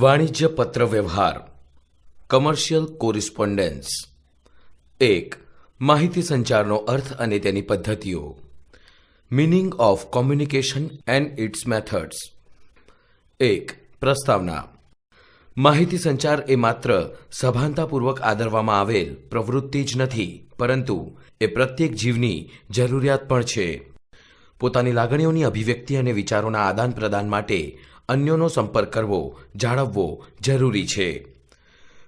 વાણિજ્ય પત્ર વ્યવહાર કમર્શિયલ કોરિસ્પોન્ડન્સ 1. માહિતી સંચારનો અર્થ અને તેની પદ્ધતિઓ. Meaning of communication and its methods. 1. પ્રસ્તાવના. માહિતી સંચાર એ માત્ર સભાનતાપૂર્વક આદરવામાં આવેલ પ્રવૃત્તિ જ નથી, પરંતુ એ પ્રત્યેક જીવની જરૂરિયાત પણ છે. પોતાની લાગણીઓની અભિવ્યક્તિ અને વિચારોના આદાન પ્રદાન માટે અન્યોનો સંપર્ક કરવો, જાળવવો જરૂરી છે.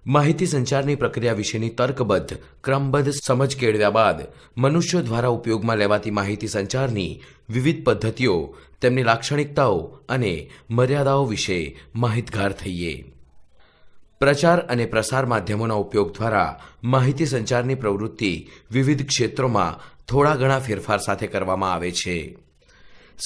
માહિતી સંચારની પ્રક્રિયા વિશેની તર્કબદ્ધ, ક્રમબદ્ધ સમજ કેળવ્યા બાદ મનુષ્યો દ્વારા ઉપયોગમાં લેવાતી માહિતી સંચારની વિવિધ પદ્ધતિઓ, તેમની લાક્ષણિકતાઓ અને મર્યાદાઓ વિશે માહિતગાર થઈએ. પ્રચાર અને પ્રસાર માધ્યમોના ઉપયોગ દ્વારા માહિતી સંચારની પ્રવૃત્તિ વિવિધ ક્ષેત્રોમાં થોડા ઘણા ફેરફાર સાથે કરવામાં આવે છે.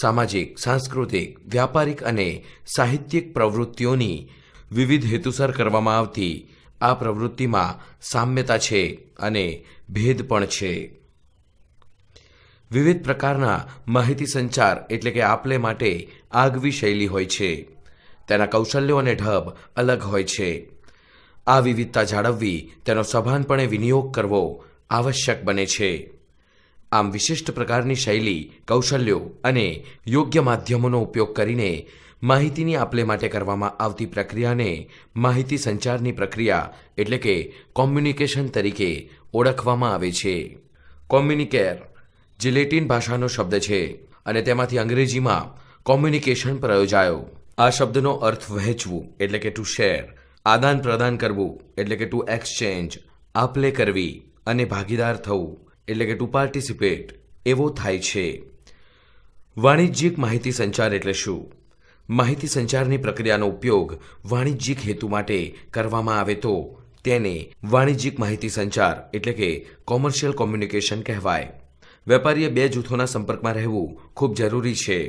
સામાજિક, સાંસ્કૃતિક, વ્યાપારિક અને સાહિત્યિક પ્રવૃત્તિઓની વિવિધ હેતુસર કરવામાં આવતી આ પ્રવૃત્તિમાં સામ્યતા છે અને ભેદ પણ છે. વિવિધ પ્રકારના માહિતી સંચાર એટલે કે આપલે માટે આગવી શૈલી હોય છે. તેના કૌશલ્યો અને ઢબ અલગ હોય છે. આ વિવિધતા જાળવવી, તેનો સભાનપણે વિનિયોગ કરવો આવશ્યક બને છે. આમ વિશિષ્ટ પ્રકારની શૈલી, કૌશલ્યો અને યોગ્ય માધ્યમોનો ઉપયોગ કરીને માહિતીની આપલે માટે કરવામાં આવતી પ્રક્રિયાને માહિતી સંચારની પ્રક્રિયા એટલે કે કોમ્યુનિકેશન તરીકે ઓળખવામાં આવે છે. કોમ્યુનિકેર જે લેટિન ભાષાનો શબ્દ છે અને તેમાંથી અંગ્રેજીમાં કોમ્યુનિકેશન પ્રયોજાયો. આ શબ્દનો અર્થ વહેંચવું એટલે કે ટુ શેર, આદાન પ્રદાન કરવું એટલે કે ટુ એક્સચેન્જ, આપલે કરવી અને ભાગીદાર થવું એટલે કે ટુ પાર્ટિસિપેટ એવો થાય છે. વાણિજ્યિક માહિતી સંચાર એટલે શું? માહિતી સંચારની પ્રક્રિયાનો ઉપયોગ વાણિજ્યિક હેતુ માટે કરવામાં આવે તો તેને વાણિજ્યિક માહિતી સંચાર એટલે કે કોમર્શિયલ કોમ્યુનિકેશન કહેવાય. વેપારીએ બે જૂથોના સંપર્કમાં રહેવું ખૂબ જરૂરી છે.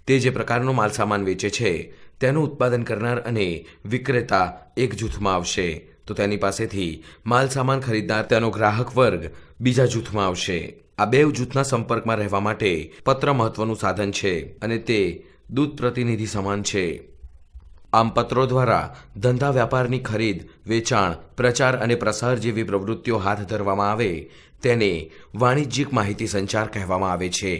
તે જે પ્રકારનો માલસામાન વેચે છે તેનું ઉત્પાદન કરનાર અને વિક્રેતા એક જૂથમાં આવશે, તો તેની પાસેથી માલસામાન ખરીદનાર તેનો ગ્રાહક વર્ગ બીજા જૂથમાં આવશે. આ બે જૂથના સંપર્કમાં રહેવા માટે પત્ર મહત્વનું સાધન છે અને તે દૂત પ્રતિનિધિ સમાન છે. આમ પત્રો દ્વારા ધંધા વ્યાપારની ખરીદ, વેચાણ, પ્રચાર અને પ્રસાર જેવી પ્રવૃત્તિઓ હાથ ધરવામાં આવે તેને વાણિજ્યિક માહિતી સંચાર કહેવામાં આવે છે.